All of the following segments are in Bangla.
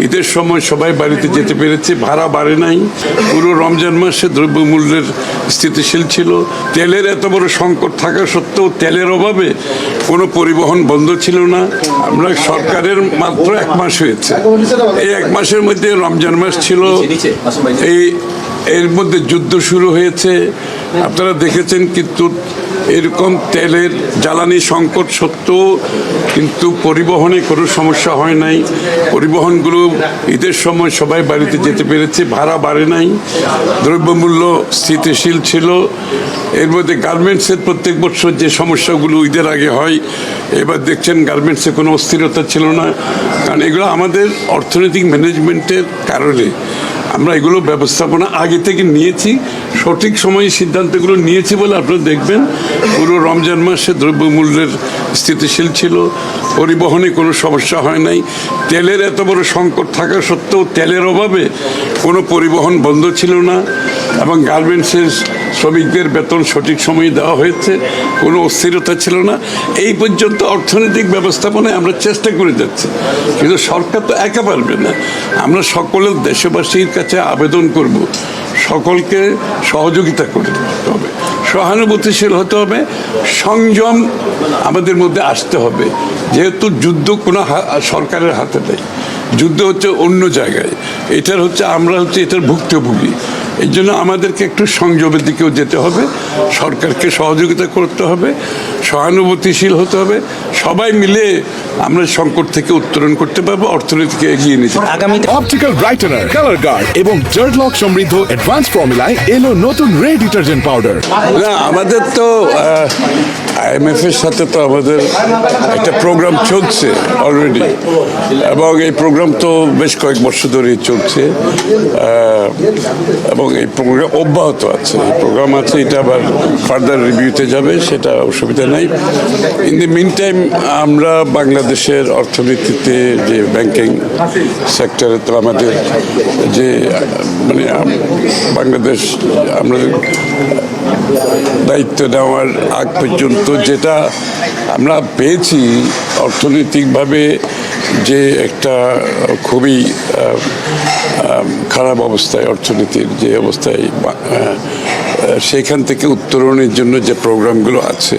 ঈদের সময় সবাই বাড়িতে যেতে পেরেছে, ভাড়া বাড়ে নাই, পুরো রমজান মাসে দ্রব্যমূল্যের স্থিতিশীল ছিল। তেলের এত বড় সংকট থাকা সত্ত্বেও তেলের অভাবে কোনো পরিবহন বন্ধ ছিল না। আমরা সরকারের মাত্র 1 মাস হয়েছে, এই 1 মাসের মধ্যে রমজান মাস ছিল, এর মধ্যে যুদ্ধ শুরু হয়েছে, আপনারা দেখেছেন। কিন্তু এরকম তেলের জ্বালানি সংকট সত্ত্বেও কিন্তু পরিবহনে কোনো সমস্যা হয় নাই। পরিবহনগুলো ঈদের সময় সবাই বাড়িতে যেতে পেরেছে, ভাড়া বাড়ে নাই, দ্রব্যমূল্য স্থিতিশীল ছিল। এর মধ্যে গার্মেন্টসের প্রত্যেক বছর যে সমস্যাগুলো ঈদের আগে হয়, এবার দেখছেন গার্মেন্টসে কোনো অস্থিরতা ছিল না, কারণ এগুলো আমাদের অর্থনৈতিক ম্যানেজমেন্টের কারণে আমরা এগুলো ব্যবস্থাপনা আগে থেকে নিয়েছি, সঠিক সময়ে সিদ্ধান্তগুলো নিয়েছি বলে আপনারা দেখবেন পুরো রমজান মাসে দ্রব্যমূল্যের স্থিতিশীল ছিল, পরিবহনে কোনো সমস্যা হয় নাই। তেলের এত বড় সংকট থাকা সত্ত্বেও তেলের অভাবে কোনো পরিবহন বন্ধ ছিল না, এবং গার্মেন্টসের শ্রমিকদের বেতন সঠিক সময়ে দেওয়া হয়েছে, কোনো অস্থিরতা ছিল না। এই পর্যন্ত অর্থনৈতিক ব্যবস্থাপনায় আমরা চেষ্টা করে যাচ্ছি, কিন্তু সরকার তো একা পারবে না। আমরা সকলের দেশবাসীর কাছে আবেদন করব, সকলকে সহযোগিতা করতে হবে, সহানুভূতিশীল হতে হবে, সংযম আমাদের মধ্যে আসতে হবে। যেহেতু যুদ্ধ কোনো সরকারের হাতে নেই, যুদ্ধ হচ্ছে অন্য জায়গায়, আমরা হচ্ছে এটার ভুক্তভোগী। এই জন্য আমাদেরকে একটু সংযমের দিকেও যেতে হবে, সরকারকে সহযোগিতা করতে হবে, সহানুভূতিশীল হতে হবে। সবাই মিলে আমরা সংকট থেকে উত্তরণ করতে পারবো, অর্থনীতিকে এগিয়ে নিতে পারবো। অপটিক্যাল ব্রাইটেনার, কালার গার্ড এবং জার্ড লক সমৃদ্ধ অ্যাডভান্স ফর্মুলায় এলো নতুন রে ডিটারজেন্ট পাউডার। না, আমাদের তো IMF এর সাথে তো আমাদের একটা প্রোগ্রাম চলছে অলরেডি, এবং এই প্রোগ্রাম তো বেশ কয়েক বছর ধরেই চলছে, এবং এই প্রোগ্রাম অব্যাহত আছে। এই প্রোগ্রাম আছে, এটা আবার ফার্দার রিভিউতে যাবে, সেটা অসুবিধা নাই। ইন দি মিন টাইম আমরা বাংলাদেশের অর্থনীতিতে যে ব্যাংকিং সেক্টরে তো আমাদের যে বাংলাদেশ আমরা দায়িত্ব নেওয়ার আগ পর্যন্ত যেটা আমরা পেয়েছি অর্থনৈতিকভাবে, যে একটা খুবই খারাপ অবস্থায় অর্থনীতির যে অবস্থায়, সেখান থেকে উত্তরণের জন্য যে প্রোগ্রামগুলো আছে,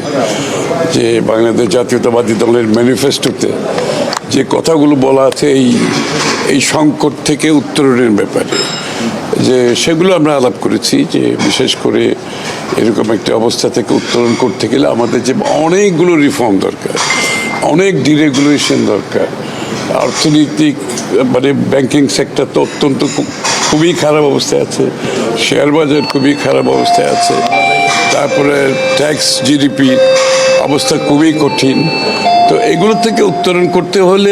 যে বাংলাদেশ জাতীয়তাবাদী দলের ম্যানিফেস্টোতে যে কথাগুলো বলা আছে এই সংকট থেকে উত্তরণের ব্যাপারে, যে সেগুলো আমরা আলাপ করেছি। যে বিশেষ করে এরকম একটা অবস্থা থেকে উত্তরণ করতে গেলে আমাদের যে অনেকগুলো রিফর্ম দরকার, অনেক ডিরেগুলেশন দরকার। অর্থনৈতিক ব্যাংকিং সেক্টর তো অত্যন্ত খুবই খারাপ অবস্থায় আছে, শেয়ার বাজার খুবই খারাপ অবস্থায় আছে, তারপরে ট্যাক্স জিডিপি অবস্থা খুবই কঠিন। তো এগুলো থেকে উত্তরণ করতে হলে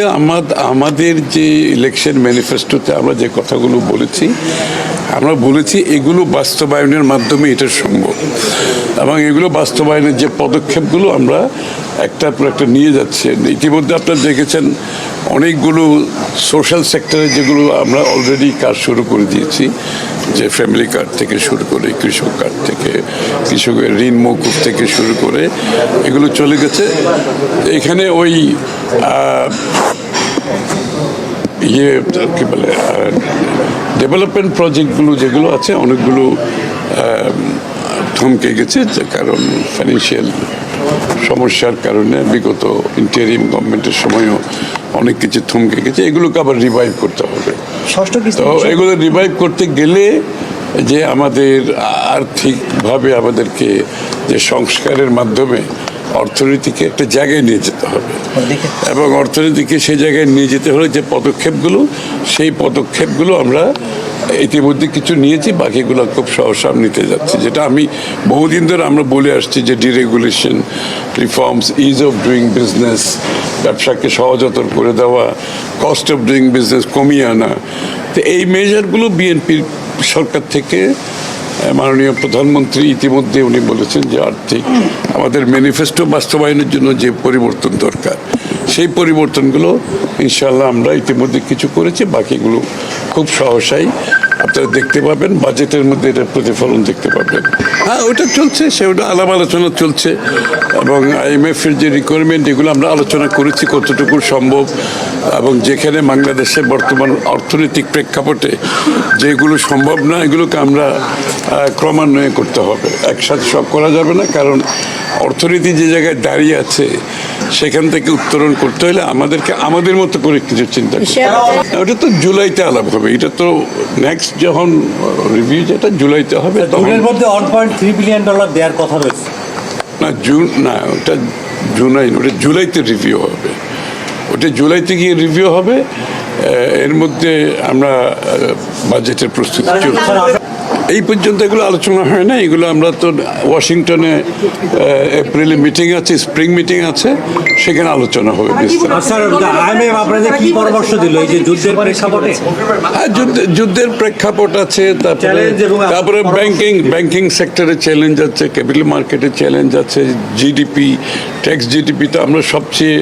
আমাদের যে ইলেকশন ম্যানিফেস্টোতে আমরা যে কথাগুলো বলেছি, আমরা বলেছি এগুলো বাস্তবায়নের মাধ্যমে এটা সম্ভব, এবং এগুলো বাস্তবায়নের যে পদক্ষেপগুলো আমরা একটার পর একটা নিয়ে যাচ্ছি। ইতিমধ্যে আপনারা দেখেছেন অনেকগুলো সোশ্যাল সেক্টরে যেগুলো আমরা অলরেডি কাজ শুরু করে দিয়েছি, যে ফ্যামিলি কার্ড থেকে শুরু করে কৃষক কার্ড থেকে, কৃষকের ঋণ মৌকুফ থেকে শুরু করে এগুলো চলে গেছে। এখানে ওই কি বলে ডেভেলপমেন্ট প্রজেক্টগুলো যেগুলো আছে অনেকগুলো থমকে গেছে, কারণ ফাইন্যান্সিয়াল সমস্যার কারণে বিগত ইন্টারিম গভর্নমেন্টের সময়ও অনেক কিছু থমকে গেছে। এগুলোকে আবার রিভাইভ করতে হবে। তো এগুলো রিভাইভ করতে গেলে যে আমাদের আর্থিকভাবে আমাদেরকে যে সংস্কারের মাধ্যমে অর্থনীতিকে একটা জায়গায় নিয়ে যেতে হবে, এবং অর্থনীতিকে সেই জায়গায় নিয়ে যেতে হলে যে পদক্ষেপগুলো, সেই পদক্ষেপগুলো আমরা ইতিমধ্যে কিছু নিয়েছি, বাকিগুলো খুব সহসা নিতে যাচ্ছি। যেটা আমি বহুদিন ধরে আমরা বলে আসছি, যে deregulation, reforms, is of doing business, ব্যবসাকে সহজতর করে দেওয়া, কস্ট অফ ডুইং বিজনেস কমিয়ে আনা। তো এই মেজারগুলো বিএনপির সরকার থেকে মাননীয় প্রধানমন্ত্রী ইতিমধ্যে উনি বলেছেন যে আমাদের ম্যানিফেস্টো বাস্তবায়নের জন্য যে পরিবর্তন দরকার, সেই পরিবর্তনগুলো ইনশাআল্লাহ আমরা ইতিমধ্যে কিছু করেছি, বাকিগুলো খুব সহসাই আপনারা দেখতে পাবেন, বাজেটের মধ্যে এটা প্রতিফলন দেখতে পাবেন। হ্যাঁ, ওটা চলছে, সেটা আলাপ আলোচনা চলছে, এবং IMF এর যে রিকোয়ারমেন্ট এগুলো আমরা আলোচনা করেছি কতটুকু সম্ভব, এবং যেখানে বাংলাদেশের বর্তমান অর্থনৈতিক প্রেক্ষাপটে যেগুলো সম্ভব না এগুলোকে আমরা ক্রমান্বয়ে করতে হবে। একসাথে সব করা যাবে না, কারণ অর্থনীতি যে জায়গায় দাঁড়িয়ে আছে সেখান থেকে উত্তরণ করতে হলে আমাদেরকে আমাদের মতো করে কিছু চিন্তা করতে হবে। ওটা তো জুলাইতে আলাপ হবে, এটা তো নেক্সট যখন রিভিউ যেটা জুলাইতে হবে তখন। জুনের মধ্যে $1.3 বিলিয়ন দেওয়ার কথা রয়েছে। না জুন না, ওটা জুলাই, ওটা জুলাইতে রিভিউ হবে, ওটা জুলাইতে গিয়ে রিভিউ হবে। এর মধ্যে আমরা বাজেটের প্রস্তুতি চলছে। এই পর্যন্ত এগুলো আলোচনা হয় না, এগুলো আমরা তো ওয়াশিংটনে এপ্রিলে মিটিং আছে, স্প্রিং মিটিং আছে, সেখানে আলোচনা হবে বিস্তারিত। স্যার, IMF আপনাদের কি পরামর্শ দিল এই যে যুদ্ধের প্রেক্ষাপটে? হ্যাঁ, যুদ্ধের প্রেক্ষাপট আছে, তারপরে ব্যাংকিং সেক্টরে চ্যালেঞ্জ আছে, ক্যাপিটাল মার্কেটে চ্যালেঞ্জ আছে, জিডিপি, ট্যাক্স জিডিপি তো আমরা সবচেয়ে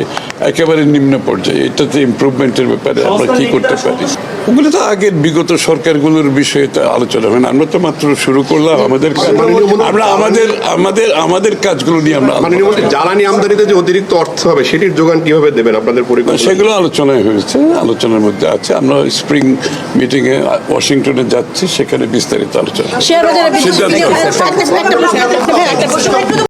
একেবারে নিম্ন পর্যায়ে, এটাতে ইমপ্রুভমেন্টের ব্যাপারে আমরা কি করতে পারি ওগুলো তো আগের বিগত সরকারগুলোর বিষয়ে তো আলোচনা হয় না। আমরা তো মাত্র শুরু করলাম আমাদের কাজ, আমরা আমাদের কাজগুলো নিয়ে আমরা জ্বালানি আমদানিতে যে অতিরিক্ত অর্থ হবে সেটির যোগান কিভাবে দেবেন আপনাদের পরিকল্পনা? সেগুলো আলোচনায় হয়েছে, আলোচনার মধ্যে আছে। আমরা স্প্রিং মিটিংয়ে ওয়াশিংটনে যাচ্ছি, সেখানে বিস্তারিত আলোচনা শেয়ার বাজারে সিদ্ধান্ত